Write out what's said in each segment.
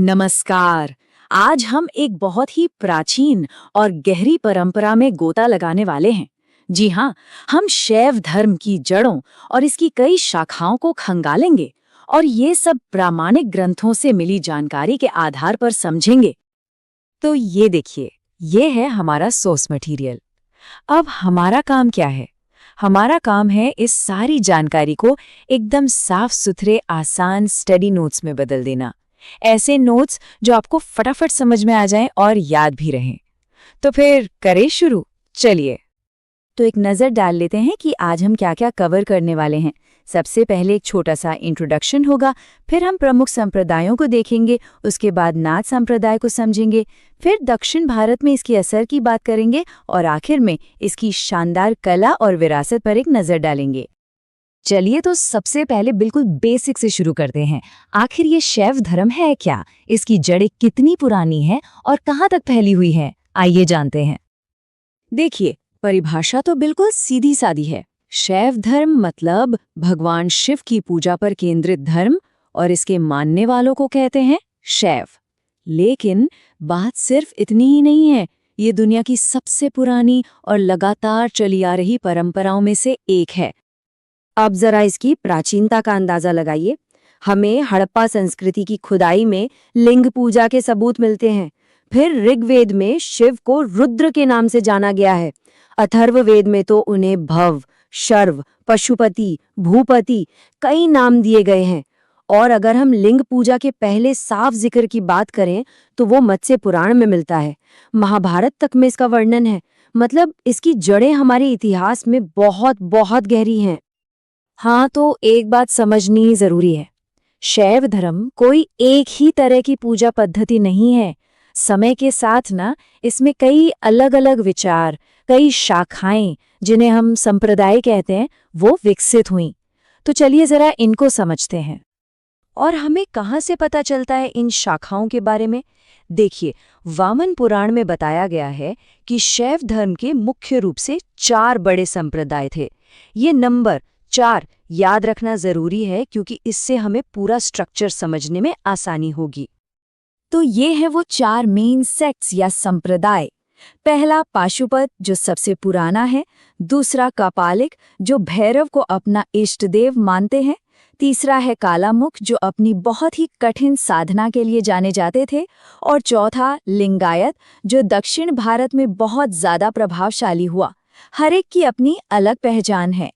नमस्कार। आज हम एक बहुत ही प्राचीन और गहरी परंपरा में गोता लगाने वाले हैं। जी हाँ, हम शैव धर्म की जड़ों और इसकी कई शाखाओं को खंगालेंगे और ये सब प्रामाणिक ग्रंथों से मिली जानकारी के आधार पर समझेंगे। तो ये देखिए, ये है हमारा सोर्स मटेरियल। अब हमारा काम क्या है? हमारा काम है इस सारी जानकारी को एकदम साफ सुथरे आसान स्टडी नोट्स में बदल देना। ऐसे नोट्स जो आपको फटाफट समझ में आ जाएं और याद भी रहें। तो फिर करें शुरू। चलिए, तो एक नज़र डाल लेते हैं कि आज हम क्या क्या कवर करने वाले हैं। सबसे पहले एक छोटा सा इंट्रोडक्शन होगा, फिर हम प्रमुख संप्रदायों को देखेंगे, उसके बाद नाथ संप्रदाय को समझेंगे, फिर दक्षिण भारत में इसके असर की बात करेंगे और आखिर में इसकी शानदार कला और विरासत पर एक नज़र डालेंगे। चलिए तो सबसे पहले बिल्कुल बेसिक से शुरू करते हैं। आखिर ये शैव धर्म है क्या? इसकी जड़ें कितनी पुरानी हैं और कहाँ तक फैली हुई है? आइए जानते हैं। देखिए, परिभाषा तो बिल्कुल सीधी सादी है। शैव धर्म मतलब भगवान शिव की पूजा पर केंद्रित धर्म और इसके मानने वालों को कहते हैं शैव। लेकिन बात सिर्फ इतनी ही नहीं है, ये दुनिया की सबसे पुरानी और लगातार चली आ रही परंपराओं में से एक है। अब जरा इसकी प्राचीनता का अंदाजा लगाइए। हमें हड़प्पा संस्कृति की खुदाई में लिंग पूजा के सबूत मिलते हैं। फिर ऋग्वेद में शिव को रुद्र के नाम से जाना गया है। अथर्ववेद में तो उन्हें भव, शर्व, पशुपति, भूपति कई नाम दिए गए हैं। और अगर हम लिंग पूजा के पहले साफ जिक्र की बात करें तो वो मत्स्य पुराण में मिलता है। महाभारत तक में इसका वर्णन है। मतलब इसकी जड़ें हमारे इतिहास में बहुत बहुत गहरी हैं। हाँ, तो एक बात समझनी जरूरी है। शैव धर्म कोई एक ही तरह की पूजा पद्धति नहीं है। समय के साथ ना इसमें कई अलग अलग विचार, कई शाखाएं जिन्हें हम संप्रदाय कहते हैं, वो विकसित हुईं। तो चलिए जरा इनको समझते हैं। और हमें कहाँ से पता चलता है इन शाखाओं के बारे में? देखिए, वामन पुराण में बताया गया है कि शैव धर्म के मुख्य रूप से 4 बड़े संप्रदाय थे। ये नंबर 4 याद रखना जरूरी है क्योंकि इससे हमें पूरा स्ट्रक्चर समझने में आसानी होगी। तो ये है वो 4 मेन सेक्ट्स या संप्रदाय। पहला पाशुपत जो सबसे पुराना है, दूसरा कापालिक जो भैरव को अपना इष्ट देव मानते हैं, तीसरा है कालामुख जो अपनी बहुत ही कठिन साधना के लिए जाने जाते थे, और चौथा लिंगायत जो दक्षिण भारत में बहुत ज्यादा प्रभावशाली हुआ। हर एक की अपनी अलग पहचान है।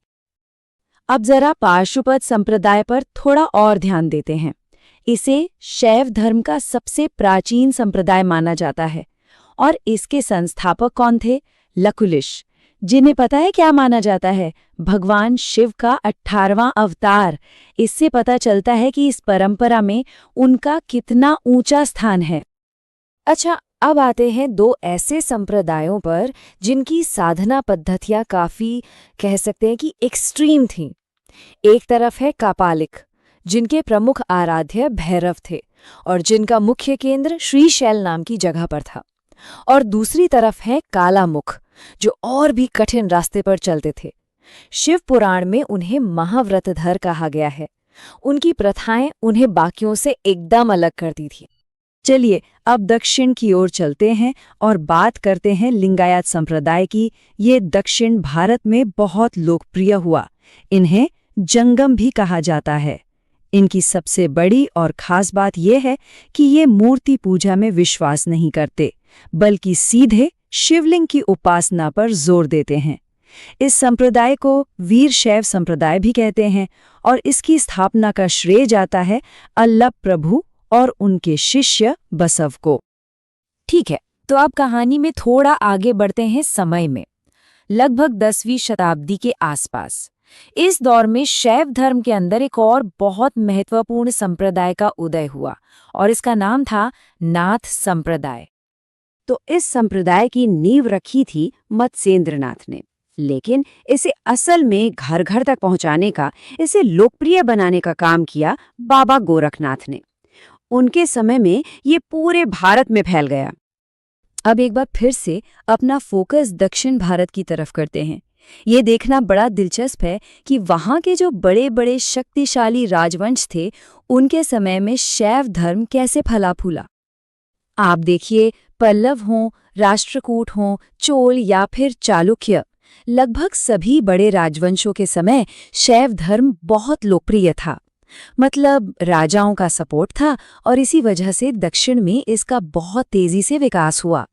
अब जरा पाशुपत संप्रदाय पर थोड़ा और ध्यान देते हैं। इसे शैव धर्म का सबसे प्राचीन संप्रदाय माना जाता है और इसके संस्थापक कौन थे? लकुलिश, जिन्हें पता है क्या माना जाता है? भगवान शिव का 18वां अवतार। इससे पता चलता है कि इस परंपरा में उनका कितना ऊंचा स्थान है। अच्छा, अब आते हैं 2 ऐसे संप्रदायों पर जिनकी साधना पद्धतियां काफी कह सकते हैं कि एक्सट्रीम थीं। एक तरफ है कापालिक, जिनके प्रमुख आराध्य भैरव थे और जिनका मुख्य केंद्र श्रीशैल नाम की जगह पर था। और दूसरी तरफ है कालामुख, जो और भी कठिन रास्ते पर चलते थे। शिव पुराण में उन्हें महाव्रतधर कहा गया है। उनकी प्रथाएं उन्हें बाकियों से एकदम अलग करती थी। चलिए अब दक्षिण की ओर चलते हैं और बात करते हैं लिंगायत संप्रदाय की। ये दक्षिण भारत में बहुत लोकप्रिय हुआ। इन्हें जंगम भी कहा जाता है। इनकी सबसे बड़ी और खास बात यह है कि ये मूर्ति पूजा में विश्वास नहीं करते, बल्कि सीधे शिवलिंग की उपासना पर जोर देते हैं। इस संप्रदाय को वीरशैव संप्रदाय भी कहते हैं और इसकी स्थापना का श्रेय जाता है अल्लभ प्रभु और उनके शिष्य बसव को। ठीक है, तो अब कहानी में थोड़ा आगे बढ़ते हैं समय में। लगभग 10वीं शताब्दी के आसपास इस दौर में शैव धर्म के अंदर एक और बहुत महत्वपूर्ण संप्रदाय का उदय हुआ और इसका नाम था नाथ संप्रदाय। तो इस संप्रदाय की नींव रखी थी मत्स्येंद्रनाथ ने, लेकिन इसे असल में घर घर तक पहुंचाने का, इसे लोकप्रिय बनाने का काम किया बाबा गोरखनाथ ने। उनके समय में ये पूरे भारत में फैल गया। अब एक बार फिर से अपना फोकस दक्षिण भारत की तरफ करते हैं। ये देखना बड़ा दिलचस्प है कि वहाँ के जो बड़े बड़े शक्तिशाली राजवंश थे उनके समय में शैव धर्म कैसे फला फूला। आप देखिए, पल्लव हों, राष्ट्रकूट हों, चोल या फिर चालुक्य, लगभग सभी बड़े राजवंशों के समय शैव धर्म बहुत लोकप्रिय था। मतलब राजाओं का सपोर्ट था और इसी वजह से दक्षिण में इसका बहुत तेजी से विकास हुआ।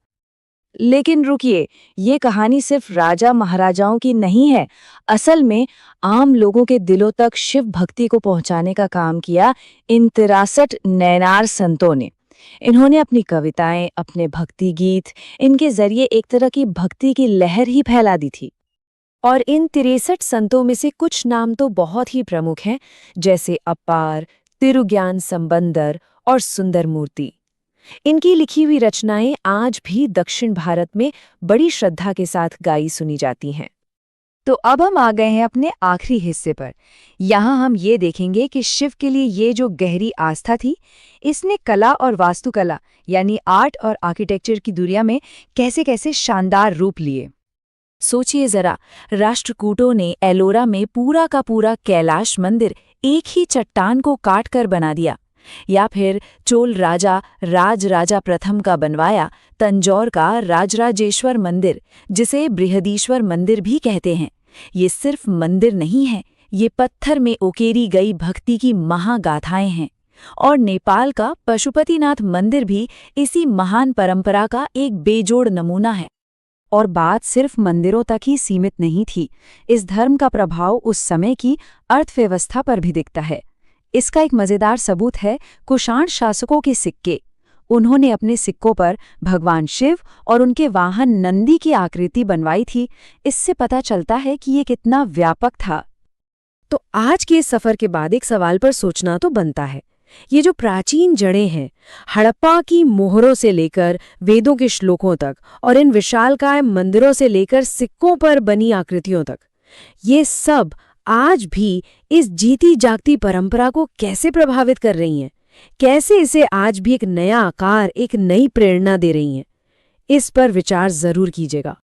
लेकिन रुकिए, ये कहानी सिर्फ राजा महाराजाओं की नहीं है। असल में आम लोगों के दिलों तक शिव भक्ति को पहुंचाने का काम किया इन 63 नैनार संतों ने। इन्होंने अपनी कविताएं, अपने भक्ति गीत, इनके जरिए एक तरह की भक्ति की लहर ही फैला दी थी। और इन 63 संतों में से कुछ नाम तो बहुत ही प्रमुख हैं, जैसे अपार, तिरुज्ञान संबंदर और सुंदर मूर्ति। इनकी लिखी हुई रचनाएं आज भी दक्षिण भारत में बड़ी श्रद्धा के साथ गाई सुनी जाती हैं। तो अब हम आ गए हैं अपने आखिरी हिस्से पर। यहाँ हम ये देखेंगे कि शिव के लिए ये जो गहरी आस्था थी, इसने कला और वास्तुकला यानी आर्ट और आर्किटेक्चर की दुनिया में कैसे कैसे शानदार रूप लिए। सोचिए जरा, राष्ट्रकूटों ने एलोरा में पूरा का पूरा कैलाश मंदिर एक ही चट्टान को काट कर बना दिया, या फिर चोल राजा राजा प्रथम का बनवाया तंजौर का राजराजेश्वर मंदिर, जिसे बृहदीश्वर मंदिर भी कहते हैं। ये सिर्फ मंदिर नहीं है, ये पत्थर में उकेरी गई भक्ति की महागाथाएं हैं। और नेपाल का पशुपतिनाथ मंदिर भी इसी महान परंपरा का एक बेजोड़ नमूना है। और बात सिर्फ मंदिरों तक ही सीमित नहीं थी। इस धर्म का प्रभाव उस समय की अर्थव्यवस्था पर भी दिखता है। इसका एक मजेदार सबूत है कुषाण शासकों के सिक्के। उन्होंने अपने सिक्कों पर भगवान शिव और उनके वाहन नंदी की आकृति बनवाई थी। इससे पता चलता है कि ये कितना व्यापक था। तो आज के सफर के बाद एक सवाल पर सोचना तो बनता है। ये जो प्राचीन जड़ें हैं, हड़प्पा की मोहरों से लेकर वेदों के श्लोकों तक और इन विशालकाय मंदिरों से लेकर सिक्कों पर बनी आकृतियों तक, ये सब आज भी इस जीती जागती परंपरा को कैसे प्रभावित कर रही हैं? कैसे इसे आज भी एक नया आकार, एक नई प्रेरणा दे रही हैं? इस पर विचार जरूर कीजिएगा।